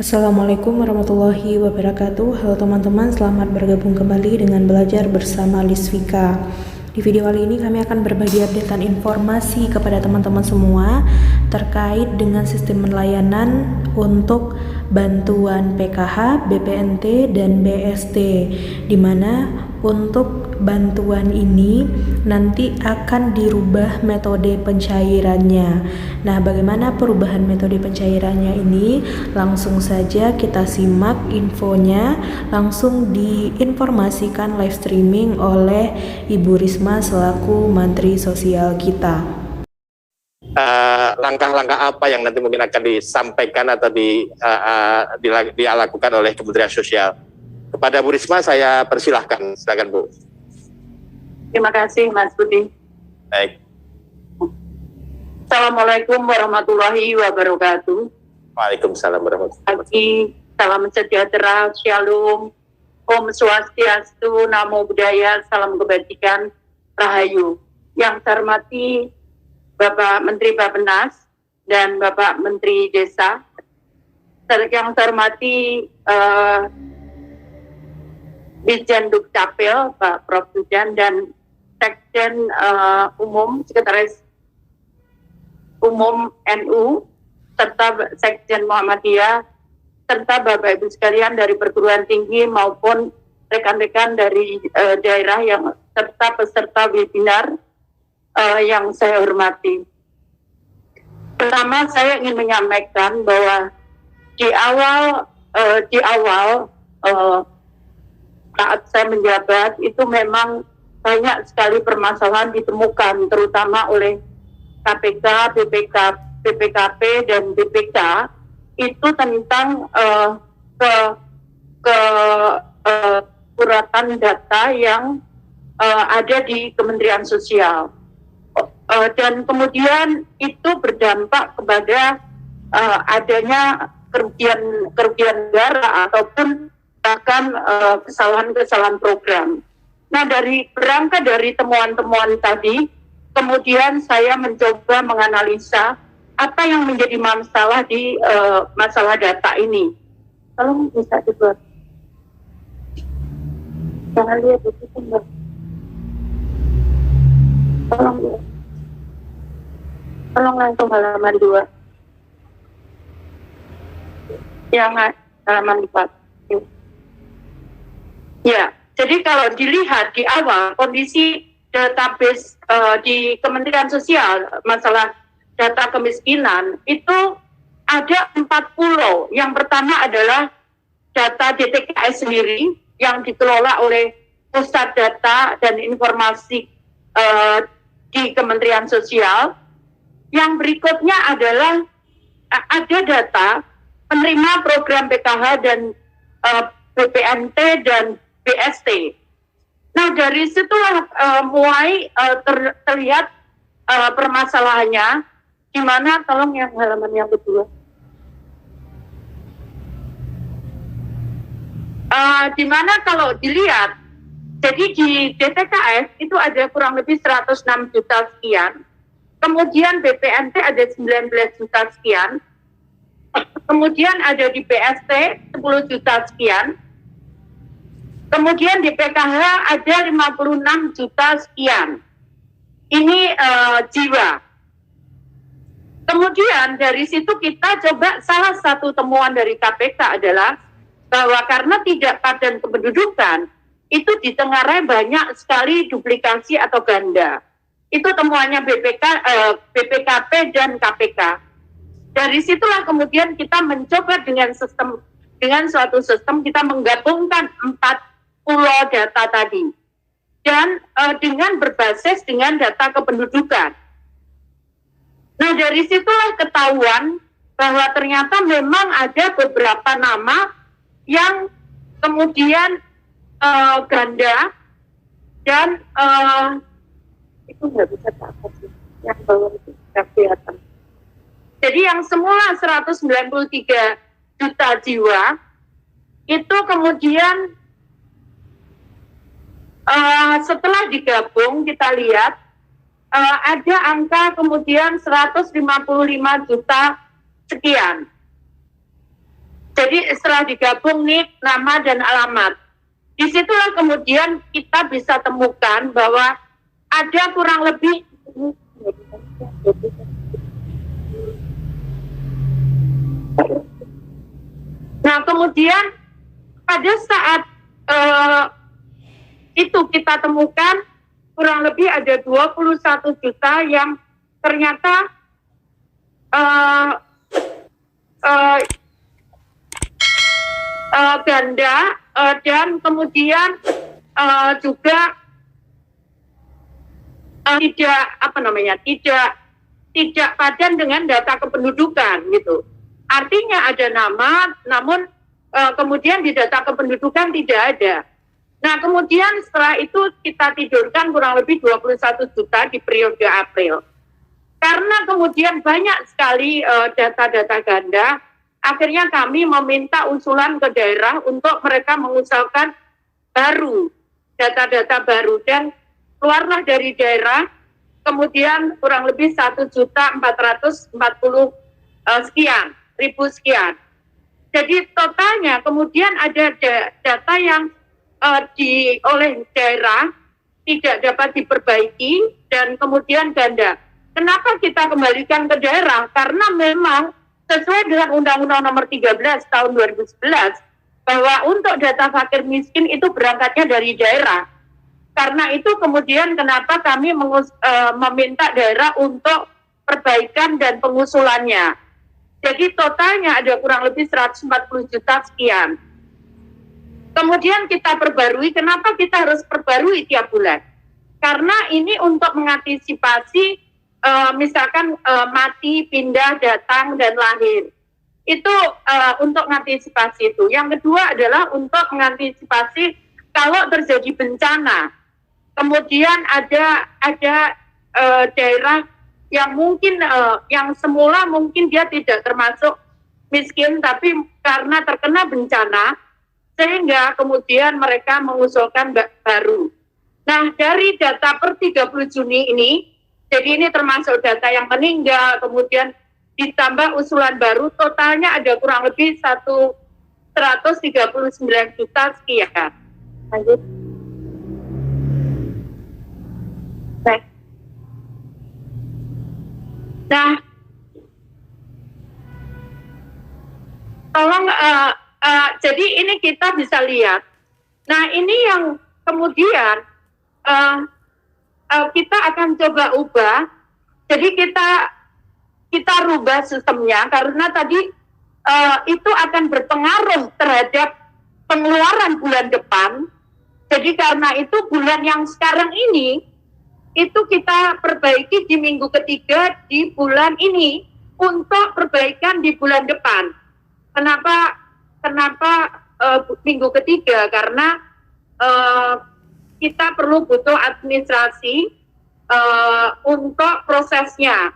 Assalamualaikum warahmatullahi wabarakatuh. Halo teman-teman, selamat bergabung kembali dengan belajar bersama Lisvika. Di video kali ini kami akan berbagi update dan informasi kepada teman-teman semua terkait dengan sistem layanan untuk bantuan PKH, BPNT, dan BST, di mana untuk bantuan ini nanti akan dirubah metode pencairannya. Nah, bagaimana perubahan metode pencairannya ini? Langsung saja kita simak infonya, langsung diinformasikan live streaming oleh Ibu Risma selaku Menteri Sosial kita. Langkah-langkah apa yang nanti mungkin akan disampaikan atau dilakukan oleh Kementerian Sosial? Kepada Bu Risma saya persilahkan, silakan Bu. Terima kasih Mas Budi. Baik. Assalamualaikum warahmatullahi wabarakatuh. Waalaikumsalam warahmatullahi wabarakatuh. Salam sejahtera, shalom, Om Swastiastu, Namo Buddhaya, salam kebajikan, Rahayu. Yang saya hormati Bapak Menteri Bappenas dan Bapak Menteri Desa, yang saya hormati Dirjen Dukcapil, Pak Prof. Dujan, dan Sekjen Umum, Sekretaris Umum NU, serta Sekjen Muhammadiyah, serta Bapak Ibu sekalian dari perguruan tinggi maupun rekan-rekan dari daerah yang serta peserta webinar yang saya hormati. Pertama, saya ingin menyampaikan bahwa di awal saat saya menjabat itu memang banyak sekali permasalahan ditemukan, terutama oleh KPK, BPKP, dan BPK, itu tentang kekuratan data yang ada di Kementerian Sosial. Dan kemudian itu berdampak kepada adanya kerugian negara ataupun bahkan kesalahan-kesalahan program. Nah, berangkat dari temuan-temuan tadi, kemudian saya mencoba menganalisa apa yang menjadi masalah di masalah data ini. Tolong bisa dibuat. Jangan lihat itu, Mbak. Tolong langsung halaman 2. Yang halaman 4. Ya, jadi kalau dilihat di awal kondisi database di Kementerian Sosial masalah data kemiskinan itu ada 4 pulau. Yang pertama adalah data DTKS sendiri yang dikelola oleh Pusat Data dan Informasi di Kementerian Sosial. Yang berikutnya adalah ada data penerima program PKH dan BPNT dan BST. Nah, dari situlah mulai terlihat permasalahannya, di mana, tolong yang halaman yang kedua, di mana kalau dilihat, jadi di DTKS itu ada kurang lebih 106 juta sekian, kemudian BPNT ada 19 juta sekian, kemudian ada di BST 10 juta sekian, kemudian di PKH ada 56 juta sekian. Ini jiwa. Kemudian dari situ kita coba, salah satu temuan dari KPK adalah bahwa karena tidak padan kependudukan, itu ditengarai banyak sekali duplikasi atau ganda. Itu temuannya BPKP dan KPK. Dari situlah kemudian kita mencoba dengan suatu sistem kita menggabungkan 4 pulau data tadi, dan dengan berbasis dengan data kependudukan. Nah, dari situlah ketahuan bahwa ternyata memang ada beberapa nama yang kemudian ganda, dan itu nggak bisa dapat sih, yang bawah itu nggak kelihatan. Jadi yang semula 193 juta jiwa itu kemudian setelah digabung kita lihat ada angka kemudian 155 juta sekian. Jadi setelah digabung nik, nama dan alamat, disitulah kemudian kita bisa temukan bahwa ada kurang lebih nah kemudian pada saat itu kita temukan kurang lebih ada 21 juta yang ternyata ganda dan kemudian juga tidak padan dengan data kependudukan gitu. Artinya ada nama, namun kemudian di data kependudukan tidak ada. Nah kemudian setelah itu kita tidurkan kurang lebih 21 juta di periode April. Karena kemudian banyak sekali data-data ganda, akhirnya kami meminta usulan ke daerah untuk mereka mengusulkan baru, data-data baru, dan keluarlah dari daerah kemudian kurang lebih 1.440.000 sekian, ribu sekian. Jadi totalnya kemudian ada data yang oleh daerah tidak dapat diperbaiki dan kemudian ganda. Kenapa kita kembalikan ke daerah? Karena memang sesuai dengan Undang-Undang Nomor 13 tahun 2011 bahwa untuk data fakir miskin itu berangkatnya dari daerah. Karena itu kemudian kenapa kami meminta daerah untuk perbaikan dan pengusulannya. Jadi totalnya ada kurang lebih 140 juta sekian. Kemudian kita perbarui, kenapa kita harus perbarui tiap bulan? Karena ini untuk mengantisipasi misalkan mati, pindah, datang, dan lahir. Itu untuk mengantisipasi itu. Yang kedua adalah untuk mengantisipasi kalau terjadi bencana. Kemudian ada daerah yang mungkin yang semula mungkin dia tidak termasuk miskin, tapi karena terkena bencana sehingga kemudian mereka mengusulkan baru. Nah dari data per 30 Juni ini, jadi ini termasuk data yang meninggal, kemudian ditambah usulan baru, totalnya ada kurang lebih 139 juta sekian. Lanjut. Nah, tolong, jadi ini kita bisa lihat. Nah, ini yang kemudian kita akan coba ubah. Jadi kita rubah sistemnya karena tadi itu akan berpengaruh terhadap pengeluaran bulan depan. Jadi karena itu bulan yang sekarang ini itu kita perbaiki di minggu ketiga di bulan ini untuk perbaikan di bulan depan. Kenapa minggu ketiga? Karena kita perlu butuh administrasi untuk prosesnya,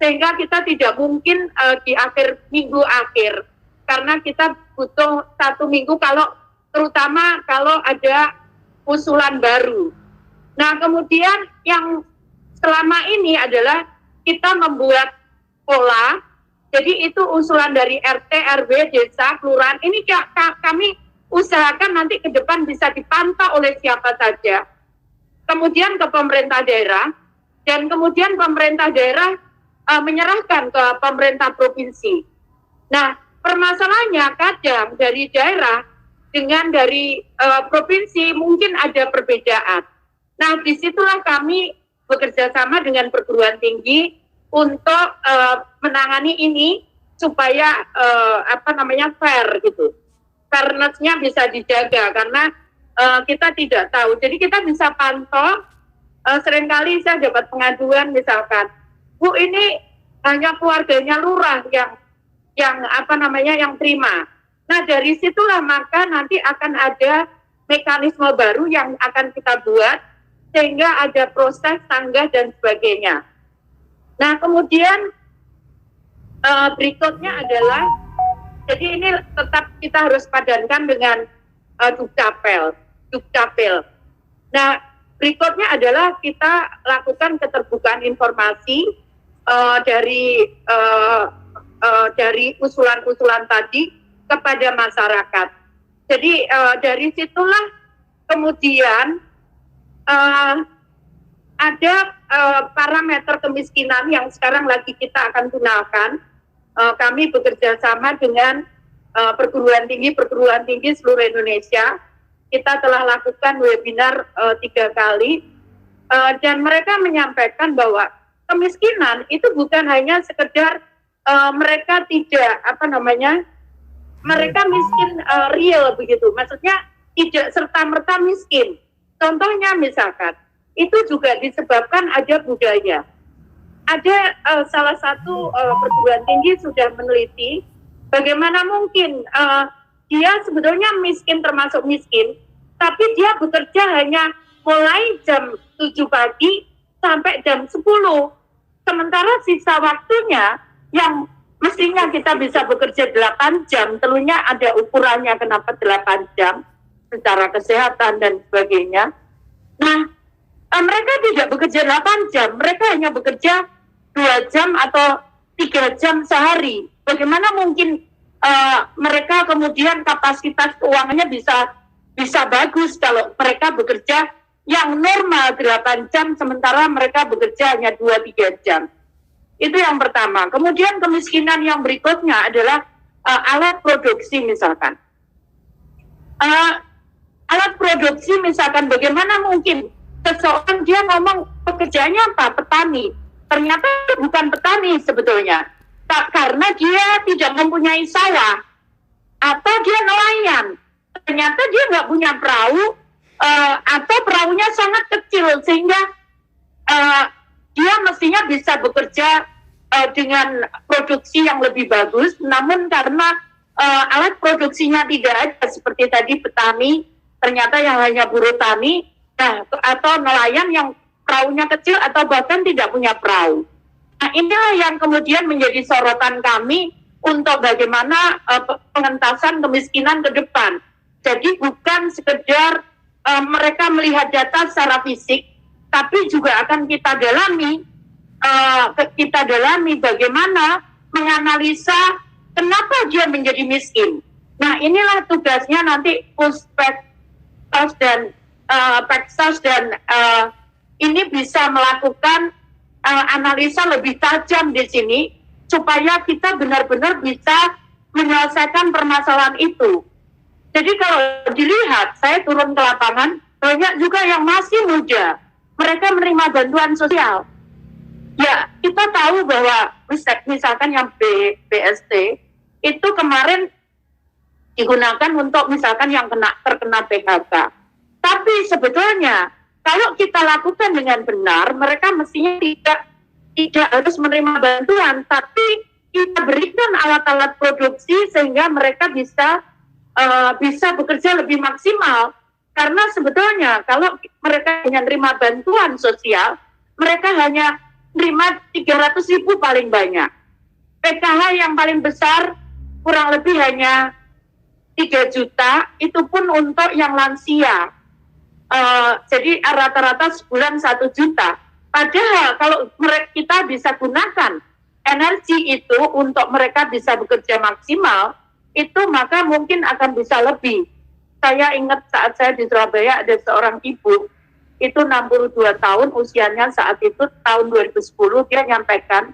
sehingga kita tidak mungkin di minggu akhir, karena kita butuh 1 minggu terutama kalau ada usulan baru. Nah kemudian yang selama ini adalah kita membuat pola, jadi itu usulan dari RT, RW, desa, kelurahan, ini kami usahakan nanti ke depan bisa dipantau oleh siapa saja. Kemudian ke pemerintah daerah, dan kemudian pemerintah daerah menyerahkan ke pemerintah provinsi. Nah, permasalahannya kadang dari daerah dengan dari provinsi mungkin ada perbedaan. Nah, disitulah kami bekerja sama dengan perguruan tinggi untuk menangani ini supaya fair gitu. Fairness-nya bisa dijaga karena kita tidak tahu. Jadi kita bisa pantau. Seringkali saya dapat pengaduan misalkan, Bu ini hanya keluarganya lurah yang terima. Nah dari situlah maka nanti akan ada mekanisme baru yang akan kita buat sehingga ada proses tangga dan sebagainya. Nah kemudian berikutnya adalah, jadi ini tetap kita harus padankan dengan Dukcapil. Nah berikutnya adalah kita lakukan keterbukaan informasi dari usulan-usulan tadi kepada masyarakat. Jadi dari situlah kemudian ada parameter kemiskinan yang sekarang lagi kita akan gunakan. Kami bekerja sama dengan perguruan tinggi seluruh Indonesia. Kita telah lakukan webinar 3 kali dan mereka menyampaikan bahwa kemiskinan itu bukan hanya sekedar mereka tidak mereka miskin real begitu. Maksudnya tidak serta-merta miskin. Contohnya misalkan itu juga disebabkan ada budaya. Ada salah satu perguruan tinggi sudah meneliti bagaimana mungkin dia sebetulnya miskin termasuk miskin, tapi dia bekerja hanya mulai jam 7 pagi sampai jam 10. Sementara sisa waktunya yang mestinya kita bisa bekerja 8 jam, tentunya ada ukurannya kenapa 8 jam secara kesehatan dan sebagainya. Nah, mereka tidak bekerja 8 jam, mereka hanya bekerja 2 jam atau 3 jam sehari. Bagaimana mungkin mereka kemudian kapasitas keuangannya bisa bagus kalau mereka bekerja yang normal 8 jam sementara mereka bekerja hanya 2-3 jam. Itu yang pertama. Kemudian kemiskinan yang berikutnya adalah alat produksi misalkan. Alat produksi misalkan bagaimana mungkin seseorang dia ngomong pekerjaannya apa? Petani. Ternyata bukan petani sebetulnya. Karena dia tidak mempunyai sawah. Atau dia nelayan. Ternyata dia nggak punya perahu. Atau perahunya sangat kecil. Sehingga dia mestinya bisa bekerja dengan produksi yang lebih bagus. Namun karena alat produksinya tidak ada. Seperti tadi petani. Ternyata yang hanya buruh tani. Atau nelayan yang perahunya kecil atau bahkan tidak punya perahu. Nah, inilah yang kemudian menjadi sorotan kami untuk bagaimana pengentasan kemiskinan ke depan. Jadi bukan sekedar mereka melihat data secara fisik, tapi juga akan kita dalami bagaimana menganalisa kenapa dia menjadi miskin. Nah, inilah tugasnya nanti Puspeksos dan Peksos dan ini bisa melakukan analisa lebih tajam di sini supaya kita benar-benar bisa menyelesaikan permasalahan itu. Jadi kalau dilihat, saya turun ke lapangan, banyak juga yang masih muda. Mereka menerima bantuan sosial. Ya, kita tahu bahwa misalkan yang BST itu kemarin digunakan untuk misalkan yang terkena PHK. Tapi sebetulnya kalau kita lakukan dengan benar, mereka mestinya tidak harus menerima bantuan, tapi kita berikan alat-alat produksi sehingga mereka bisa bekerja lebih maksimal. Karena sebetulnya kalau mereka hanya menerima bantuan sosial, mereka hanya menerima 300.000 paling banyak. PKH yang paling besar kurang lebih hanya 3 juta, itu pun untuk yang lansia. Jadi rata-rata sebulan 1 juta. Padahal kalau kita bisa gunakan energi itu untuk mereka bisa bekerja maksimal, itu maka mungkin akan bisa lebih. Saya ingat saat saya di Surabaya ada seorang ibu, itu 62 tahun usianya saat itu tahun 2010, dia nyampaikan,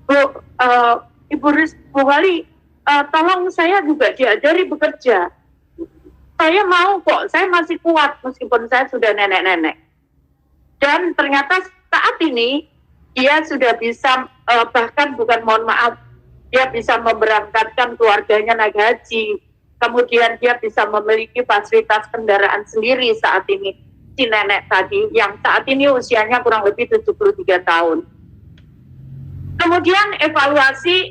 Bu Wali, tolong saya juga diajari bekerja. Saya mau kok, saya masih kuat meskipun saya sudah nenek-nenek. Dan ternyata saat ini dia sudah bisa, bahkan bukan mohon maaf, dia bisa memberangkatkan keluarganya naik haji. Kemudian dia bisa memiliki fasilitas kendaraan sendiri saat ini. Si nenek tadi yang saat ini usianya kurang lebih 73 tahun. Kemudian evaluasi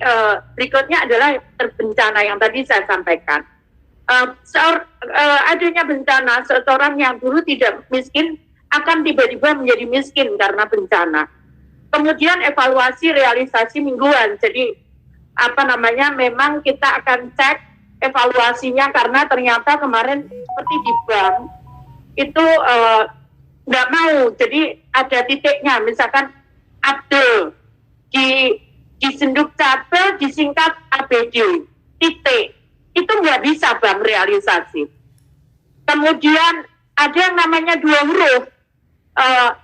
berikutnya adalah bencana yang tadi saya sampaikan. Adanya bencana, seseorang yang dulu tidak miskin akan tiba-tiba menjadi miskin karena bencana. Kemudian evaluasi realisasi mingguan. Jadi memang kita akan cek evaluasinya karena ternyata kemarin seperti di bank itu nggak mau. Jadi ada titiknya, misalkan Abdul di Senduk Capil disingkat ABD, titik. itu nggak bisa bank realisasi. Kemudian ada yang namanya 2 huruf,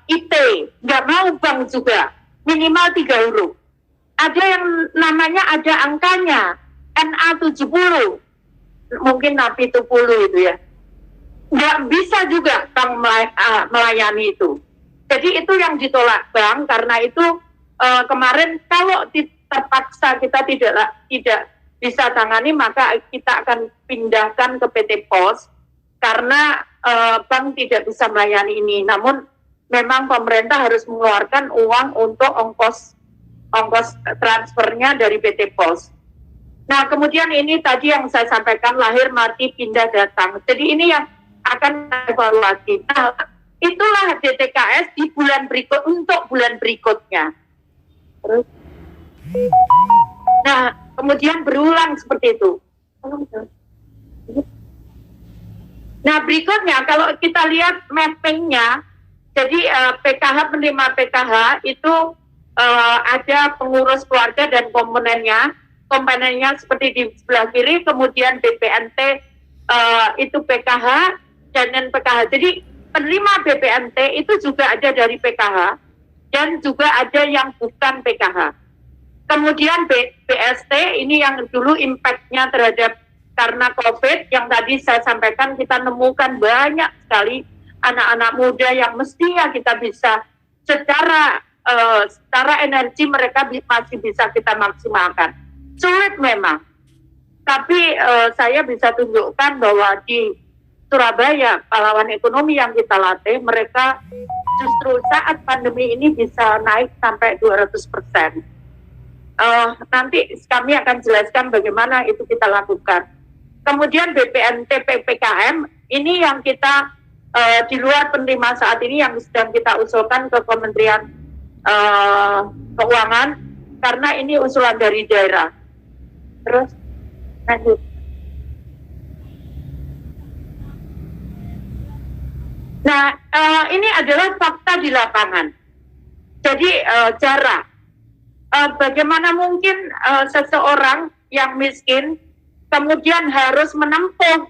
IT, nggak mau bank juga, minimal 3 huruf. Ada yang namanya ada angkanya, NA 70, mungkin NAPI 70 itu ya. Nggak bisa juga bank melayani itu. Jadi itu yang ditolak bank, karena itu kemarin kalau terpaksa kita tidak bisa tangani, maka kita akan pindahkan ke PT Pos, karena bank tidak bisa melayani ini. Namun memang pemerintah harus mengeluarkan uang untuk ongkos transfernya dari PT Pos. Nah, kemudian ini tadi yang saya sampaikan, lahir, mati, pindah, datang. Jadi ini yang akan evaluasi. Nah, itulah DTKS di bulan untuk bulan berikutnya. Terus, nah, kemudian berulang seperti itu. Nah, berikutnya kalau kita lihat mappingnya, jadi PKH penerima PKH itu ada pengurus keluarga dan komponennya seperti di sebelah kiri, kemudian BPNT itu PKH dan PKH. Jadi penerima BPNT itu juga ada dari PKH dan juga ada yang bukan PKH. Kemudian BST ini yang dulu impact-nya terhadap karena COVID yang tadi saya sampaikan, kita nemukan banyak sekali anak-anak muda yang mestinya kita bisa secara energi mereka masih bisa kita maksimalkan. Sulit memang, tapi saya bisa tunjukkan bahwa di Surabaya, pahlawan ekonomi yang kita latih, mereka justru saat pandemi ini bisa naik sampai 200%. Nanti kami akan jelaskan bagaimana itu kita lakukan. Kemudian BPNT PPKM ini yang kita di luar penerima saat ini yang sedang kita usulkan ke Kementerian Keuangan, karena ini usulan dari daerah. Terus lanjut. Nah, ini adalah fakta di lapangan. Jadi jarak. Bagaimana mungkin seseorang yang miskin kemudian harus menempuh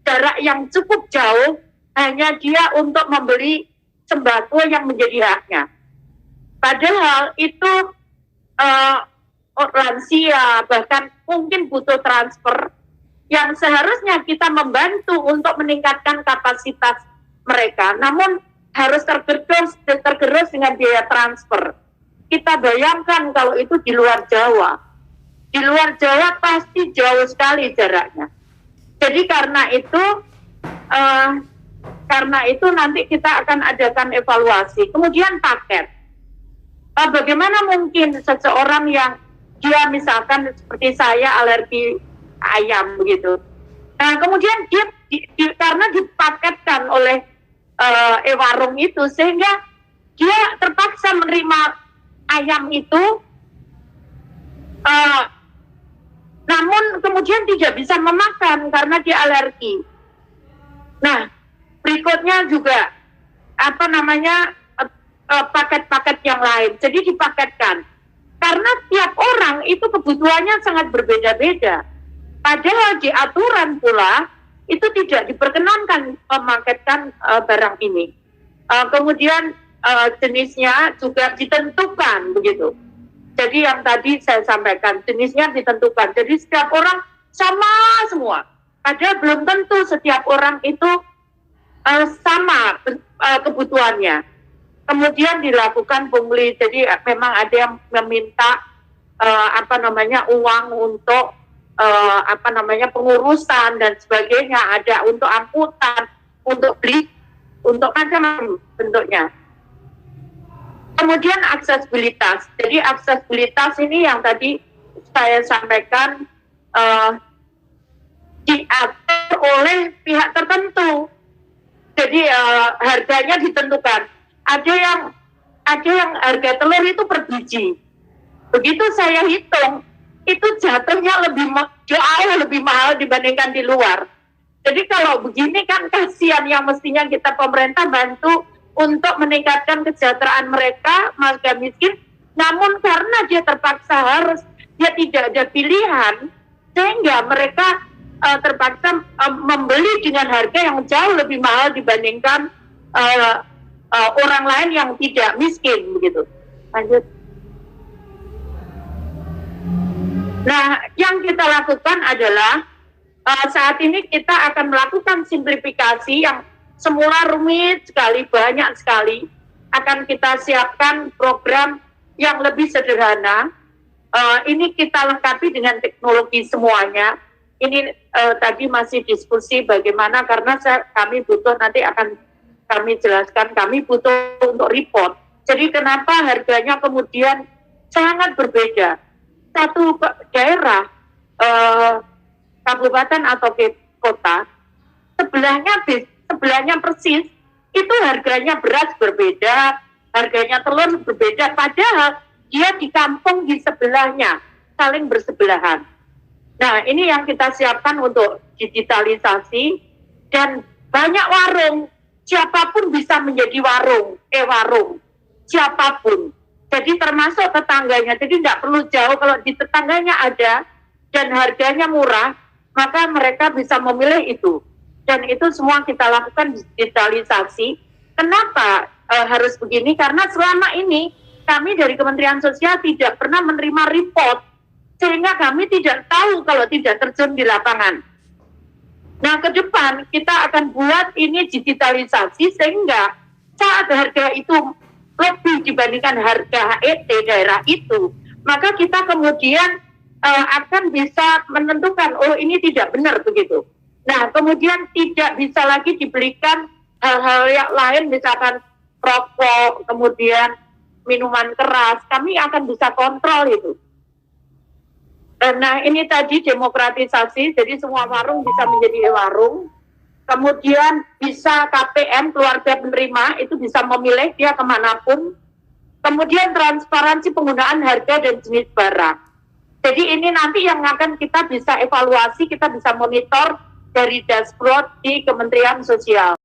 jarak yang cukup jauh hanya dia untuk membeli sembako yang menjadi haknya. Padahal itu lansia, bahkan mungkin butuh transfer yang seharusnya kita membantu untuk meningkatkan kapasitas mereka, namun harus tergerus dengan biaya transfer. Kita bayangkan kalau itu di luar Jawa. Di luar Jawa pasti jauh sekali jaraknya. Jadi karena itu nanti kita akan adakan evaluasi. Kemudian paket. Bagaimana mungkin seseorang yang dia misalkan seperti saya alergi ayam begitu. Nah, kemudian dia karena dipaketkan oleh warung itu, sehingga dia terpaksa menerima ayam itu, namun kemudian tidak bisa memakan karena dia alergi. Nah, berikutnya juga paket-paket yang lain. Jadi dipaketkan. Karena tiap orang itu kebutuhannya sangat berbeda-beda. Padahal di aturan pula itu tidak diperkenankan memaketkan barang ini. Kemudian jenisnya juga ditentukan begitu. Jadi yang tadi saya sampaikan, jenisnya ditentukan. Jadi setiap orang sama semua. Padahal belum tentu setiap orang itu sama kebutuhannya. Kemudian dilakukan pungli. Jadi memang ada yang meminta uang untuk pengurusan dan sebagainya. Ada untuk angkutan, untuk beli, untuk macam-macam bentuknya. Kemudian aksesibilitas. Jadi aksesibilitas ini yang tadi saya sampaikan diatur oleh pihak tertentu. Jadi harganya ditentukan. Ada yang harga telur itu per biji. Begitu saya hitung, itu jatuhnya jauh lebih mahal dibandingkan di luar. Jadi kalau begini kan kasihan, yang mestinya kita pemerintah bantu untuk meningkatkan kesejahteraan mereka, warga miskin, namun karena dia terpaksa dia tidak ada pilihan, sehingga mereka terpaksa membeli dengan harga yang jauh lebih mahal dibandingkan orang lain yang tidak miskin begitu. Lanjut. Nah, yang kita lakukan adalah saat ini kita akan melakukan simplifikasi yang semula rumit sekali, banyak sekali. Akan kita siapkan program yang lebih sederhana. Ini kita lengkapi dengan teknologi semuanya. Ini tadi masih diskusi bagaimana, karena kami butuh, nanti akan kami jelaskan, kami butuh untuk report. Jadi kenapa harganya kemudian sangat berbeda. Satu daerah, kabupaten atau kota, sebelahnya persis, itu harganya beras berbeda, harganya telur berbeda, padahal dia di kampung di sebelahnya, saling bersebelahan. Nah, ini yang kita siapkan untuk digitalisasi, dan banyak warung, siapapun bisa menjadi warung, siapapun. Jadi termasuk tetangganya, jadi tidak perlu jauh, kalau di tetangganya ada dan harganya murah, maka mereka bisa memilih itu. Dan itu semua kita lakukan digitalisasi. Kenapa harus begini? Karena selama ini kami dari Kementerian Sosial tidak pernah menerima report, sehingga kami tidak tahu kalau tidak terjun di lapangan. Nah, ke depan kita akan buat ini digitalisasi, sehingga saat harga itu lebih dibandingkan harga HET daerah itu, maka kita kemudian akan bisa menentukan, oh ini tidak benar begitu. Nah, kemudian tidak bisa lagi dibelikan hal-hal yang lain, misalkan rokok, kemudian minuman keras, kami akan bisa kontrol itu. Nah, ini tadi demokratisasi, jadi semua warung bisa menjadi warung. Kemudian bisa KPM, keluarga penerima, itu bisa memilih dia kemanapun. Kemudian transparansi penggunaan harga dan jenis barang. Jadi ini nanti yang akan kita bisa evaluasi, kita bisa monitor dari dashboard di Kementerian Sosial.